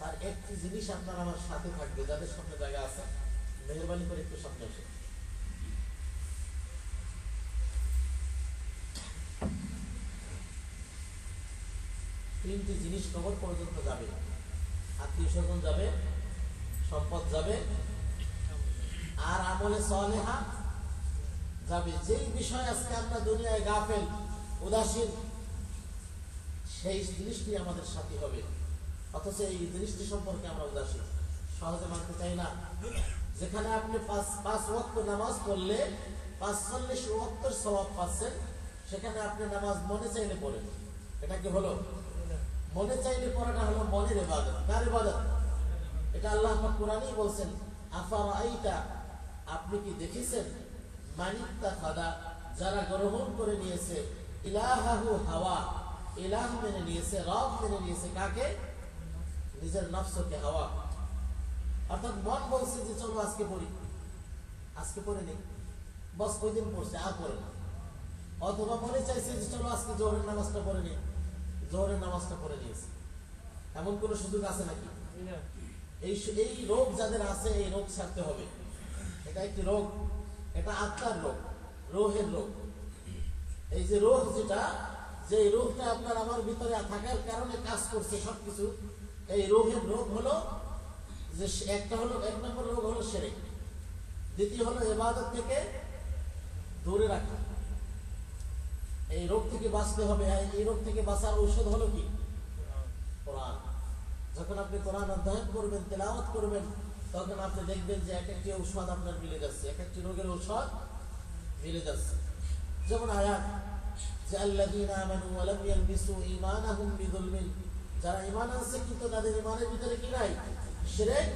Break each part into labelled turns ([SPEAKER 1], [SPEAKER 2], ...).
[SPEAKER 1] তার একটি জিনিস আপনার আমার সাথে থাকবে, যাদের সামনে জায়গা আছে মেহরবানি করে একটু সামনে আসে। তিনটি জিনিস কবর পর্যন্ত যাবে, আত্মীয় স্বজন যাবে, সম্পদ যাবে, আর আমলে সালেহা যাবে। যেই বিষয় আজকে আমরা দুনিয়ায় গাফেল উদাসীন, সেই জিনিসটি আমাদের সাথী হবে, অথচ এই জিনিসটি সম্পর্কে আমরা উদাসীন, সহজে মানতে চাই না। যেখানে আপনি পাঁচ ওয়াক্ত নামাজ পড়লে 45 ওয়াক্তের সওয়াব পাচ্ছেন, সেখানে আপনি নামাজ মনে চাইলে পড়েন। এটা কি হলো? মনে চাইলে পড়াটা হলো মনের ইবাদত। কার ইবাদত? এটা আল্লাহ পাক কোরআনেই বলছেন, আফারাইতা, আপনি কি দেখেছেন, মানিত্তাখাদা, যারা গ্রহণ করে নিয়েছে, ইলাহাহু হাওয়া, ইলাহ মেনে নিয়েছে, রব মেনে নিয়েছে কাকে? নিজের নফসকে, হাওয়া। অর্থাৎ মন বলছে যে চলো আজকে পড়ি, আজকে পড়ে নেই, বস কয়দিন পড়ছে আর পড়ে না। অথবা মনে চাইছে যে চলো আজকে জোহরের নামাজটা পড়ে নেই, জোহরের নামাজটা পড়ে নিয়েছে। এমন কোন সুযোগ আছে নাকি? এই রোগ যাদের আছে, এই রোগ ছাড়তে হবে। এটা একটি রোগ, এটা আত্মার রোগ, রোহের রোগ। এই যে রোগ, যেটা যে রোগটা আপনার আমার ভিতরে থাকার কারণে কাজ করছে সবকিছু, এই রোগের রোগ হলো যে একটা হলো, এক নম্বর রোগ হলো শিরক, দ্বিতীয় হলো ইবাদত থেকে দূরে রাখা। এই রোগ থেকে বাঁচতে হবে। এই রোগ থেকে বাঁচার ঔষধ হলো কি? কোরআন। যখন আপনি কোরআন অধ্যয়ন করবেন, তেলাওয়াত করবেন, তখন আপনি দেখবেন যে এক একটি ঔষধ আপনার মিলে যাচ্ছে, এক একটি রোগের ঔষধ মিলে যাচ্ছে। যেমন আয়াত, যে আল্লাযীনা আমানু ওয়া লাম ইয়ালবিসু ঈমানাহুম বিযুলমিন, যারা ঈমান আনছে কিন্তু তাদের ঈমানের ভিতরে কি নাই? শিরক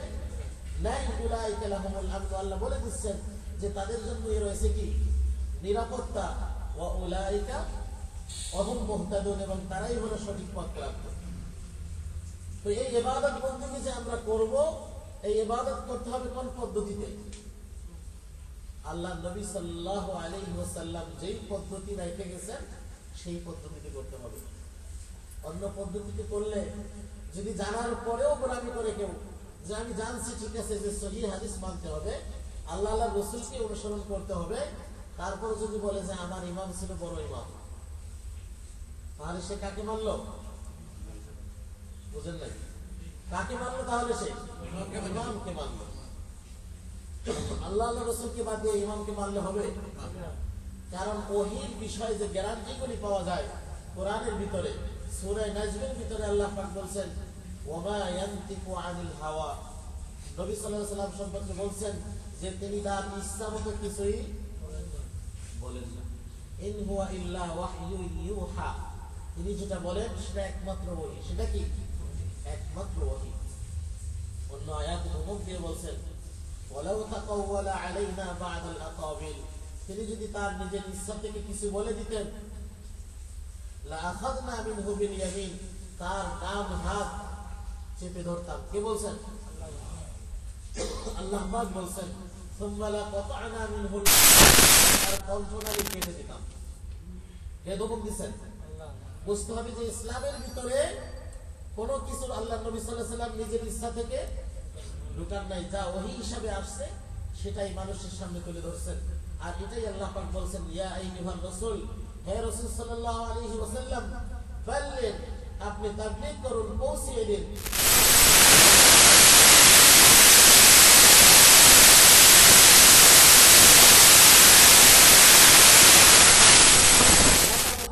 [SPEAKER 1] নাই। উলাইকা লাহুমুল আমন, আল্লাহ বলে দিচ্ছেন যে তাদের জন্যই রয়েছে কি? নিরাপত্তা। ওয়া উলাইকা হুম মুহতাদুন, এবং তারাই হলো সঠিক পথ প্রাপ্ত। তো এই ইবাদত বন্দেগী যে আমরা করব, এই ইবাদত করতে হবে কোন পদ্ধতিতে? আল্লাহ নবী সাল্লাল্লাহু আলাইহি ওয়াসাল্লাম যেই পদ্ধতি রেখে গেছেন, সেই পদ্ধতিতে করতে হবে। অন্য পদ্ধতিতে করলে, যদি জানার পরেও গোলামি করে কেউ, যে আমি জানছি ঠিক আছে যে সহিহ হাদিস মানতে হবে, আল্লাহ রাসূলকে অনুসরণ করতে হবে, তারপর যদি বলে যে আমার ইমাম ছিল বড় ইমাম, তাহলে সে কাকে মানলো? বুঝেন নাই? কাকে মানলো? তাহলে সে ইমামকে মানলো। আল্লাহ রাসূলকে বাদ দিয়ে ইমামকে মানলে হবে? কারণ ওহীর বিষয়ে যে গ্যারান্টিগুলি পাওয়া যায় কোরআনের ভিতরে, সূরা নাজমের ভিতরে আল্লাহ পাক বলছেন, ওয়া মা ইয়ানতিকু আনিল হাওয়া, নবী সাল্লাল্লাহু আলাইহি ওয়াসাল্লাম সম্পর্কে বলছেন যে তিনি তার ইচ্ছা মতো কিছুই বলেন না। ইন হুয়া ইল্লা ওয়াহয়ু ইউহা, তিনি যেটা বলেন সেটা একমাত্র ওহী। সেটা কি? একমাত্র ওহী। অন্য আয়াতে ধমক দিয়ে বলছেন, ওয়ালাউ তাকাওয়ালা আলাইনা বা'দাল আকাবিল, তিনি যদি তার নিজের ইচ্ছা থেকে কিছু বলে দিতেন, লা আখাযনা মিনহু বিল ইয়ামিন, তার ডান হাত চেপে ধরতাম। কে বলছেন? আল্লাহ পাক বলছেন, সুম্মা লাকাতা'না মিনহু, তার কণ্ঠনালী কেটে দিতাম। কে ধমক দিয়েছেন? বুঝতে হবে যে ইসলামের ভিতরে কোনো কিছু আল্লাহ নবী সাল্লাল্লাহু আলাইহি ওয়াসাল্লাম নিজের ইচ্ছা থেকে ঢুকান নাই, যা ওহী হিসাবে আসছে সেটাই মানুষের সামনে তুলে ধরছেন। আর এটাই আল্লাহ পাক বলছেন, ইয়া আইয়ুহার রাসূল, হে রাসূল সাল্লাল্লাহু আলাইহি ওয়াসাল্লাম, বাল্লিগ, আপনি তাবলীগ করুন, পৌঁছিয়ে দিন।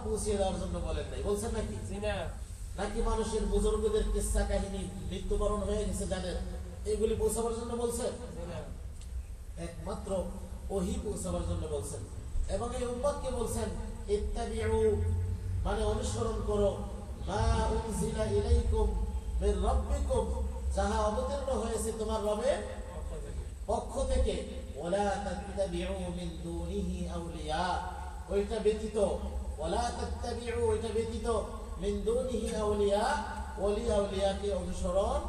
[SPEAKER 1] পৌঁছিয়ে দেওয়ার জন্য বলেন নাই, বলছেন নাকি? নাকি মানুষের বুজুর্গদের কিসসা কাহিনী, মৃত্যুবরণ হয়ে গেছে যাদের, এগুলি পৌঁছাবার জন্য বলছেন? একমাত্র ওহী পৌঁছাবার জন্য বলছেন। এবং এই উম্মতকে বলছেন, ইত্তাবিউ, মানে অনুসরণ করো, মা উনজিলা ইলাইকুম মির রাব্বিকুম, যাহা অবতীর্ণ হয়েছে তোমার রবের পক্ষ থেকে, ওয়ালা তাত্তাবিউ মিন দুনিহি আউলিয়া, ওইটা ব্যতীত, ওয়ালা তাত্তাবিউ, ওইটা ব্যতীত, মিন দুনিহি আউলিয়া, ওলি আউলিয়াকে অনুসরণ।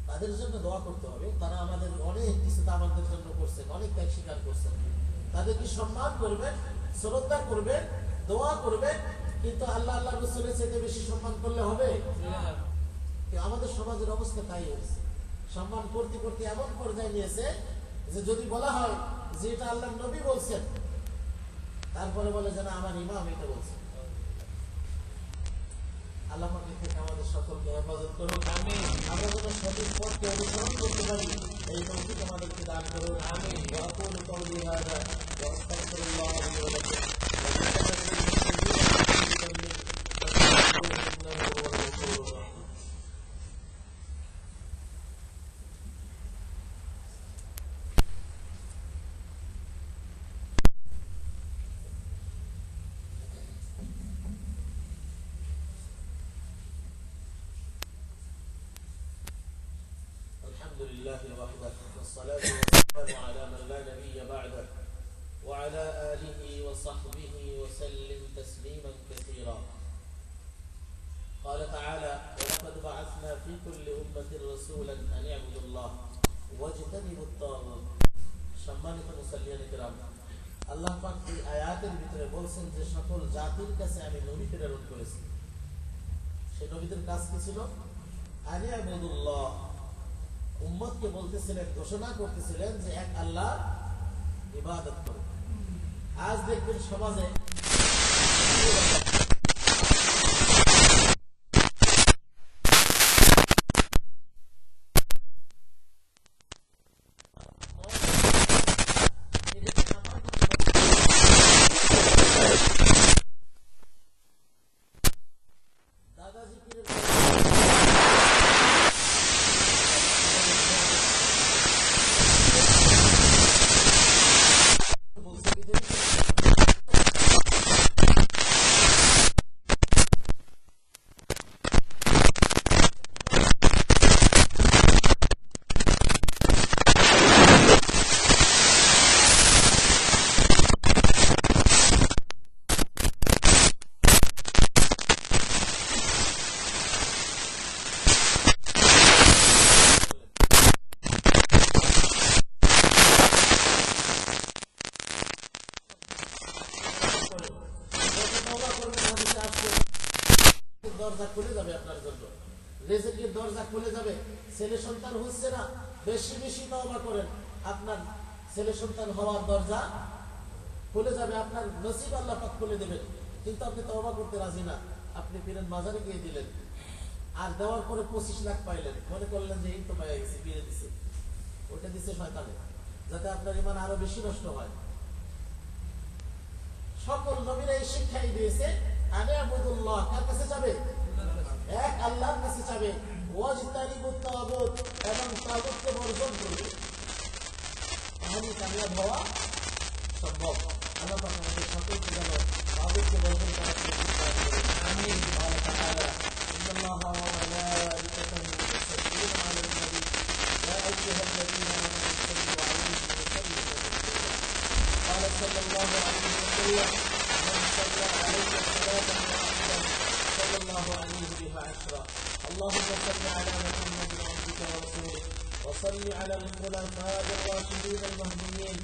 [SPEAKER 1] তাদের জন্য দোয়া করতে হবে, তারা আমাদের অনেক কিছু আমাদের জন্য করছেন, অনেক ত্যাগ স্বীকার করছেন, তাদেরকে সম্মান করবেন, শ্রদ্ধা করবেন, দোয়া করবেন। কিন্তু আল্লাহ রাসূলের চাইতে বেশি সম্মান করলে হবে? আমাদের আমাদের সমাজের অবস্থা তাই হয়েছে। সম্মান করতে করতে এমন পর্যায়ে নিয়েছে যে যদি বলা হয় যে এটা আল্লাহর নবী বলছেন, তারপরে বলে যে না আমার ইমাম এটা বলছে। আল্লাহ পাক থেকে আমাদের সকলকে হেফাজত করুন। আমিন। আমরা যেন সঠিক পথকে অনুসরণ করতে পারি এই তৌফিক আমাদেরকে দান করুন। আমিন। ওয়া আকুলু কাওলি হাযা ওয়া আস্তাগফিরুল্লাহ লি ওয়া লাকুম। الحمد لله وحده والصلاة والسلام على من لا نبي بعده وعلى آله وصحبه وسلم تسليما كثيرا. قال تعالى: ولقد بعثنا في كل أمة رسولا أن اعبدوا الله واجتنبوا الطاغوت. সম্মানিত মুসল্লিয়ান কিরাম, আল্লাহ পাক এই আয়াতের ভিতরে বলছেন যে সকল জাতির কাছে আমি নবী প্রেরণ করেছি। সেই নবীদের কাজ কি ছিল? আন ইবুদুল্লাহ। উম্মতকে বলতেছিলেন, ঘোষণা করতেছিলেন যে এক আল্লাহ ইবাদত করো। আজ দেখবেন সমাজে দরজা খুলে যাবে, আপনার জন্য রিজিকের দরজা খুলে যাবে। ছেলে সন্তান হচ্ছে না, বেশি বেশি তওবা করেন, আপনার ছেলে সন্তান হওয়ার দরজা খুলে যাবে, আপনার নসিব আল্লাহ পাক খুলে দেবেন। কিন্তু আপনি তওবা করতে রাজি না, আপনি পীরের মাজারে গিয়ে দিলেন, আর দেওয়ার পরে 25 লাখ পাইলেন, মনে করলেন যে এই তো পাইয়া গেছে, পীরে দিছে, ওটা দিছে শয়তানে, যাতে আপনার ঈমান আরো বেশি নষ্ট হয়। সকল নবীরা এই শিক্ষাই দিয়েছে, আনে আবুদুল্লাহ, কার কাছে যাবে? এক আল্লাহর কাছে যাবে। ওয়াজতানিবুত তাগুত, এবং তাগুতকে বর্জন করবে। তাহলে কামিয়াব হওয়া সম্ভব। আল্লাহ পাক আমাদের সকলকে যেন তাগুতকে বর্জন করার তৌফিক দান করুন। আমিন। قال تعالى: إن الله وملائكته يصلون على النبي يا أيها الذين آمنوا صلوا عليه وسلموا تسليما. قال صلى الله عليه وسلم: من صلى علي صلاة واحدة صلى الله عليه بها 10. اللهم صل على محمد عبدك ورسولك، وصل على الخلفاء الراشدين المهديين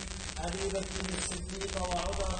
[SPEAKER 1] أبي بكر الصديق وعمر